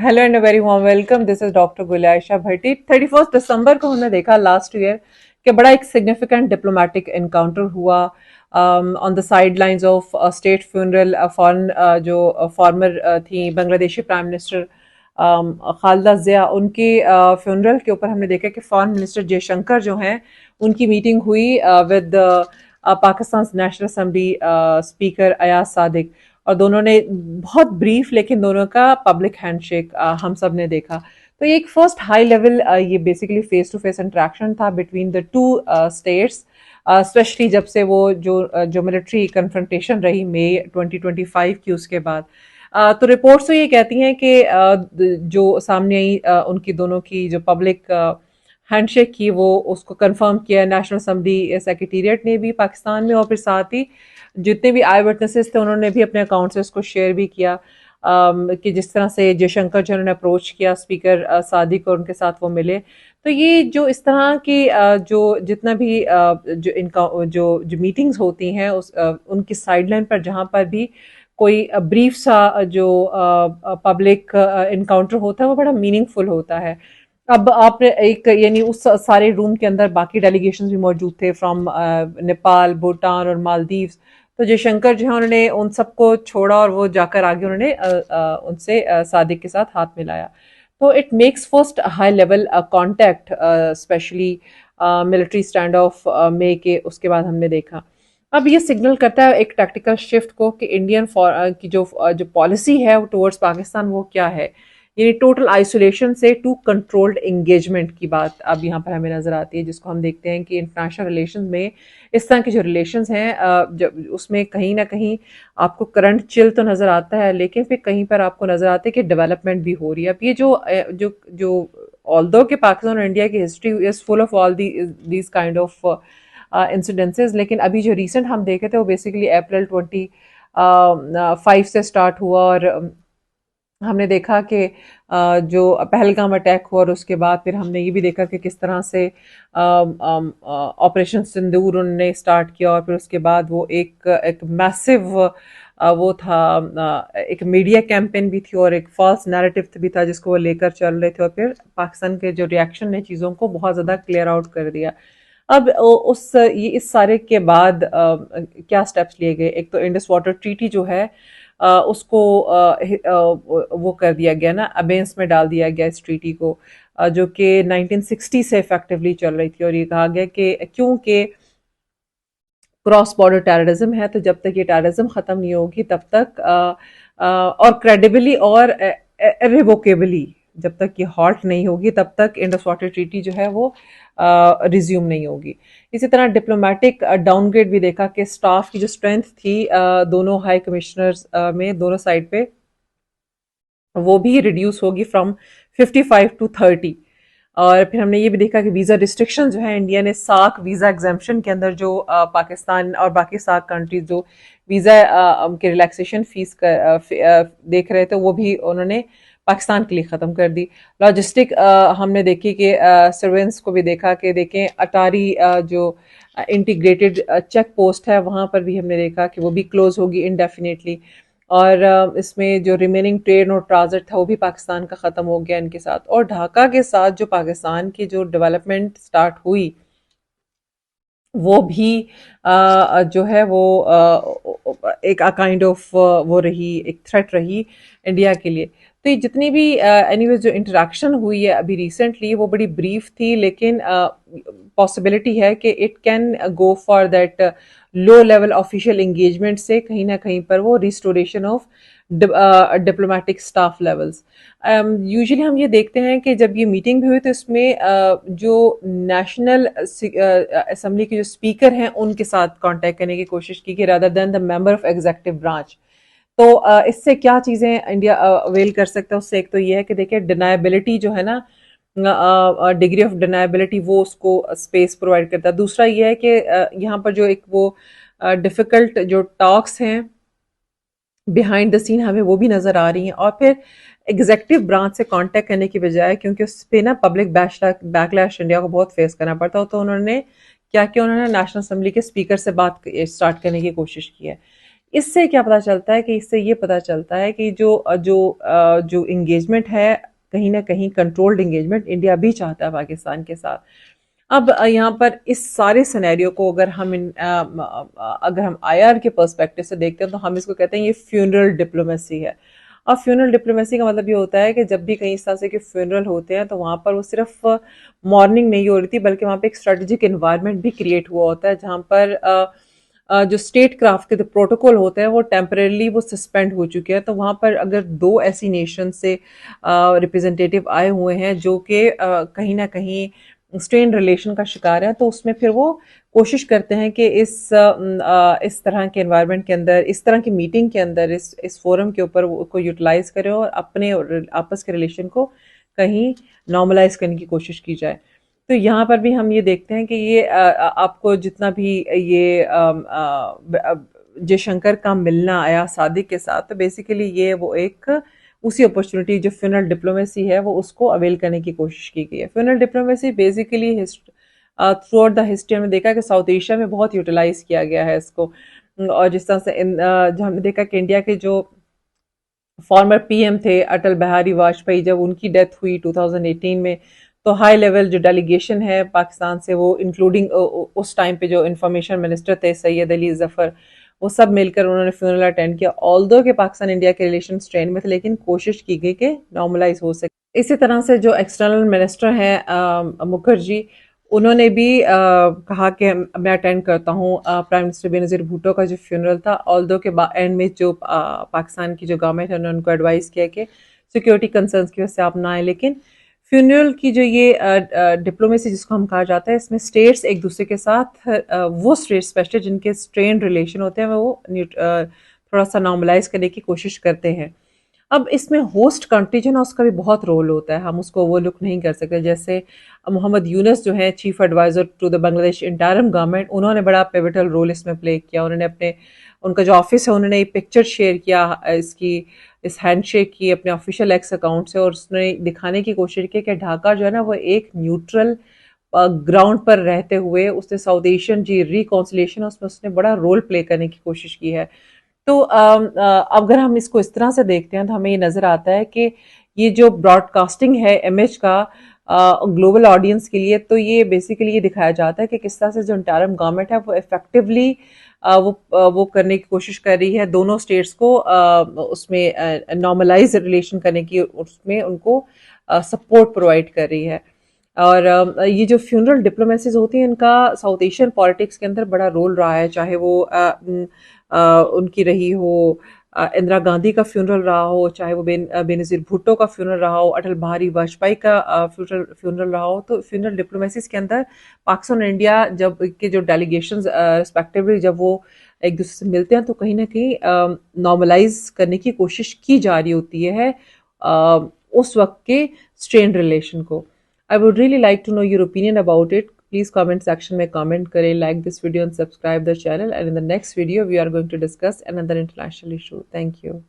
Hello and very warm welcome, this is doctor Gulaisha Bhatti. 31 दिसंबर को हमने देखा लास्ट ईयर कि बड़ा एक सिग्निफिकेंट डिप्लोमेटिक इनकाउंटर हुआ on the sidelines of state funeral. फॉरन जो फॉर्मर थी बांग्लादेशी प्राइम मिनिस्टर खालिदा जिया, उनके फ्यूनरल के ऊपर हमने देखा कि फॉरेन मिनिस्टर जयशंकर जो हैं उनकी मीटिंग हुई with Pakistan national assembly speaker Ayaz Sadiq, और दोनों ने बहुत ब्रीफ लेकिन दोनों का पब्लिक हैंडशेक हम सब ने देखा। तो ये एक फर्स्ट हाई लेवल ये basically face to face interaction था between the two states, specially जब से वो जो मिलिट्री कन्फ्रंटेशन रही मई 2025 की, उसके बाद तो रिपोर्ट्स तो ये कहती हैं कि जो सामने आई उनकी दोनों की जो पब्लिक हैंडशेक की वो उसको कंफर्म किया नेशनल असम्बली सेक्रेटेरिएट ने भी पाकिस्तान में, और फिर साथ ही जितने भी आई विटनेसेस थे उन्होंने भी अपने अकाउंट से उसको शेयर भी किया कि जिस तरह से जयशंकर जी ने अप्रोच किया स्पीकर सादिक और उनके साथ वो मिले। तो ये जो इस तरह की जो जितना भी जो इनका जो मीटिंग्स होती हैं उनकी साइडलाइन पर जहाँ पर भी कोई ब्रीफ सा जो पब्लिक इनकाउंटर होता है वो बड़ा मीनिंगफुल होता है। अब आपने एक यानी उस सारे रूम के अंदर बाकी डेलीगेशंस भी मौजूद थे फ्रॉम नेपाल, भूटान और मालदीव्स। तो जयशंकर जो है उन्होंने उन सबको छोड़ा और वो जाकर आगे उन्होंने उनसे सादिक के साथ हाथ मिलाया। तो it makes first high level contact, specially military stand of May के उसके बाद हमने देखा। अब ये सिग्नल करता है एक टैक्टिकल शिफ्ट को कि इंडियन की जो पॉलिसी है टुवर्ड्स पाकिस्तान वो क्या है। यानी टोटल आइसोलेशन से टू कंट्रोल्ड एंगेजमेंट की बात अब यहाँ पर हमें नजर आती है, जिसको हम देखते हैं कि इंटरनेशनल रिलेशंस में इस तरह के जो रिलेशंस हैं जब उसमें कहीं ना कहीं आपको करंट चिल तो नजर आता है, लेकिन फिर कहीं पर आपको नजर आता है कि डेवलपमेंट भी हो रही है। अब ये जो ऑल्दो कि पाकिस्तान और इंडिया की history is full of all these kind of incidences, लेकिन अभी जो रिसेंट हम देखे थे वो बेसिकली अप्रैल 25 से स्टार्ट हुआ, और हमने देखा कि जो पहलगाम अटैक हुआ और उसके बाद फिर हमने ये भी देखा कि किस तरह से ऑपरेशन सिंदूर उन्होंने स्टार्ट किया, और फिर उसके बाद वो एक मैसिव वो था, एक मीडिया कैंपेन भी थी और एक फॉल्स नैरेटिव भी था जिसको वो लेकर चल रहे थे, और फिर पाकिस्तान के जो रिएक्शन ने चीज़ों को बहुत ज़्यादा क्लियर आउट कर दिया। अब इस सारे के बाद क्या स्टेप्स लिए गए। एक तो इंडस वाटर ट्रीटी जो है उसको वो कर दिया गया ना, अबेंस में डाल दिया गया इस ट्रीटी को, जो कि 1960 से इफेक्टिवली चल रही थी, और ये कहा गया कि क्योंकि क्रॉस बॉर्डर टेररिज्म है तो जब तक ये टेररिज्म ख़त्म नहीं होगी तब तक और क्रेडिबली और इररिवोकेबली जब तक ये हॉल्ट नहीं होगी तब तक इंडस वाटर ट्रीटी जो है वो रिज्यूम नहीं होगी। इसी तरह डिप्लोमेटिक डाउनग्रेड भी देखा कि स्टाफ की जो स्ट्रेंथ थी दोनों हाई कमिश्नर्स में दोनों साइड पे वो भी रिड्यूस होगी फ्रॉम 55 टू 30। और फिर हमने ये भी देखा कि वीज़ा रिस्ट्रिक्शन जो है इंडिया ने सार्क वीज़ा एग्जाम्पशन के अंदर जो पाकिस्तान और बाकी सार्क कंट्रीज जो वीज़ा के रिलैक्सेशन फीस देख रहे थे वो भी उन्होंने पाकिस्तान के लिए ख़त्म कर दी। लॉजिस्टिक हमने देखी कि सर्वेंस को भी देखा कि देखें अटारी जो इंटीग्रेटेड चेक पोस्ट है वहाँ पर भी हमने देखा कि वो भी क्लोज होगी इनडेफिनेटली, और इसमें जो रिमेनिंग ट्रेड और ट्रांजिट था वो भी पाकिस्तान का ख़त्म हो गया इनके साथ। और ढाका के साथ जो पाकिस्तान की जो डेवलपमेंट स्टार्ट हुई वो भी जो है वो एक काइंड ऑफ वो रही, एक थ्रेट रही इंडिया के लिए। तो ये जितनी भी एनीवेज जो इंटरेक्शन हुई है अभी रिसेंटली वो बड़ी ब्रीफ थी, लेकिन पॉसिबिलिटी है कि it can go for that low level official engagement से कहीं ना कहीं पर वो restoration of diplomatic staff levels. Usually हम ये देखते हैं कि जब ये मीटिंग भी हुई तो इसमें जो नेशनल असम्बली के जो स्पीकर हैं उनके साथ कांटेक्ट करने की कोशिश की कि rather than the member of executive branch. तो इससे क्या चीज़ें इंडिया अवेल कर सकता है, उससे एक तो ये है कि देखिए डिनायबिलिटी जो है ना, डिग्री ऑफ डिनायबिलिटी वो उसको स्पेस प्रोवाइड करता है। दूसरा ये है कि यहाँ पर जो एक वो डिफ़िकल्ट जो टॉक्स हैं बिहाइंड द सीन हमें वो भी नज़र आ रही हैं, और फिर एग्जेक्टिव ब्रांच से कांटेक्ट करने की बजाय क्योंकि उस पर ना पब्लिक बैकलैश इंडिया को बहुत फेस करना पड़ता हो, तो उन्होंने क्या किया, उन्होंने नेशनल असम्बली के स्पीकर से बात स्टार्ट करने की कोशिश की है। اس سے کیا پتہ چلتا ہے کہ اس سے یہ پتہ چلتا ہے کہ جو انگیجمنٹ ہے کہیں نہ کہیں کنٹرولڈ انگیجمنٹ انڈیا بھی چاہتا ہے پاکستان کے ساتھ. اب یہاں پر اس سارے سینیریو کو اگر ہم آئی آر کے پرسپیکٹو سے دیکھتے ہیں تو ہم اس کو کہتے ہیں یہ فیونرل ڈپلومیسی ہے. اور فیونرل ڈپلومیسی کا مطلب یہ ہوتا ہے کہ جب بھی کہیں اس طرح سے کہ فیونرل ہوتے ہیں تو وہاں پر وہ صرف مارننگ نہیں ہو رہی تھی بلکہ وہاں پہ ایک اسٹریٹجک انوائرمنٹ بھی کریٹ ہوا ہوتا ہے جہاں پر جو اسٹیٹ کرافٹ کے جو پروٹوکول ہوتے ہیں وہ ٹیمپریرلی وہ سسپینڈ ہو چکے ہیں. تو وہاں پر اگر دو ایسی نیشن سے ریپرزینٹیٹیو آئے ہوئے ہیں جو کہ کہیں نہ کہیں اسٹرین ریلیشن کا شکار ہے تو اس میں پھر وہ کوشش کرتے ہیں کہ اس طرح کے انوائرمنٹ کے اندر اس طرح کی میٹنگ کے اندر اس فورم کے اوپر کو یوٹیلائز کرے اور اپنے آپس کے ریلیشن کو کہیں نارملائز کرنے کی کوشش کی جائے. تو یہاں پر بھی ہم یہ دیکھتے ہیں کہ یہ آپ کو جتنا بھی یہ جے شنکر کا ملنا آیا صادق کے ساتھ تو بیسیکلی یہ وہ ایک اسی اپرچونٹی جو فیونرل ڈپلومیسی ہے وہ اس کو اویل کرنے کی کوشش کی گئی ہے. Funeral diplomacy basically through out the history ہم نے دیکھا کہ ساؤتھ ایشیا میں بہت یوٹیلائز کیا گیا ہے اس کو. اور جس طرح سے ہم نے دیکھا کہ انڈیا کے جو فارمر پی ایم تھے اٹل بہاری واجپئی جب ان کی ڈیتھ ہوئی 2018 میں تو ہائی لیول جو ڈیلیگیشن ہے پاکستان سے وہ انکلوڈنگ اس ٹائم پہ جو انفارمیشن منسٹر تھے سید علی ظفر وہ سب مل کر انہوں نے فیونرل اٹینڈ کیا. آلدو کہ پاکستان انڈیا کے ریلیشن اسٹرین میں تھے لیکن کوشش کی گئی کہ نارملائز ہو سکے. اسی طرح سے جو ایکسٹرنل منسٹر ہیں مکھرجی انہوں نے بھی کہا کہ میں اٹینڈ کرتا ہوں پرائم منسٹر بینظیر بھٹو کا جو فیونرل تھا. آلدو کے اینڈ میں جو پاکستان کی جو گورنمنٹ ہے انہوں نے ان کو ایڈوائز کیا کہ سیکورٹی کنسرنس کی وجہ سے آپ نہ آئیں. لیکن فیونرل کی جو یہ ڈپلومیسی جس کو ہم کہا جاتا ہے اس میں اسٹیٹس ایک دوسرے کے ساتھ وہ اسٹیٹس اسپیشلی جن کے اسٹرینڈ ریلیشن ہوتے ہیں وہ تھوڑا سا نارملائز کرنے کی کوشش کرتے ہیں. اب اس میں ہوسٹ کنٹری جو ہے نا اس کا بھی بہت رول ہوتا ہے ہم اس کو وہ لک نہیں کر سکتے. جیسے محمد یونس جو ہیں چیف ایڈوائزر ٹو دا بنگلہ دیش انٹرم گورنمنٹ انہوں نے بڑا پیوٹل رول اس میں پلے کیا. انہوں نے ان کا جو آفس ہے انہوں نے ایک پکچر شیئر کیا اس ہینڈ شیک کی اپنے آفیشیل ایکس اکاؤنٹ سے اور اس نے دکھانے کی کوشش کی کہ ڈھاکہ جو ہے نا وہ ایک نیوٹرل گراؤنڈ پر رہتے ہوئے اس نے ساؤتھ ایشین ریکانسیلیشن اس نے بڑا رول پلے کرنے کی کوشش کی ہے. تو اگر ہم اس کو اس طرح سے دیکھتے ہیں تو ہمیں یہ نظر آتا ہے کہ یہ جو براڈ کاسٹنگ ہے امیج کا گلوبل آڈینس کے لیے تو یہ بیسیکلی یہ دکھایا جاتا ہے کہ کس طرح سے جو انٹرم گورنمنٹ ہے وہ افیکٹولی وہ کرنے کی کوشش کر رہی ہے دونوں اسٹیٹس کو اس میں نارملائز ریلیشن کرنے کی اس میں ان کو سپورٹ پرووائڈ کر رہی ہے. اور یہ جو فیونرل ڈپلومیسیز ہوتی ہیں ان کا ساؤتھ ایشین پالیٹکس کے اندر بڑا رول رہا ہے. چاہے وہ ان کی رہی ہو اندرا گاندھی کا فیونرل رہا ہو, چاہے وہ بینظیر بھٹو کا فیونرل رہا ہو, اٹل بہاری واجپئی کا فیونرل رہا ہو. تو فیونرل ڈپلومیسیز کے اندر پاکستان اور انڈیا جب کے جو ڈیلیگیشنز ریسپیکٹیولی جب وہ ایک دوسرے سے ملتے ہیں تو کہیں نہ کہیں نارملائز کرنے کی کوشش کی جا رہی ہوتی ہے اس وقت کے اسٹرین ریلیشن کو. I would really like to know your opinion about it. Please comment section میں comment کریں, like this video and subscribe the channel. And in the next video, we are going to discuss another international issue. Thank you.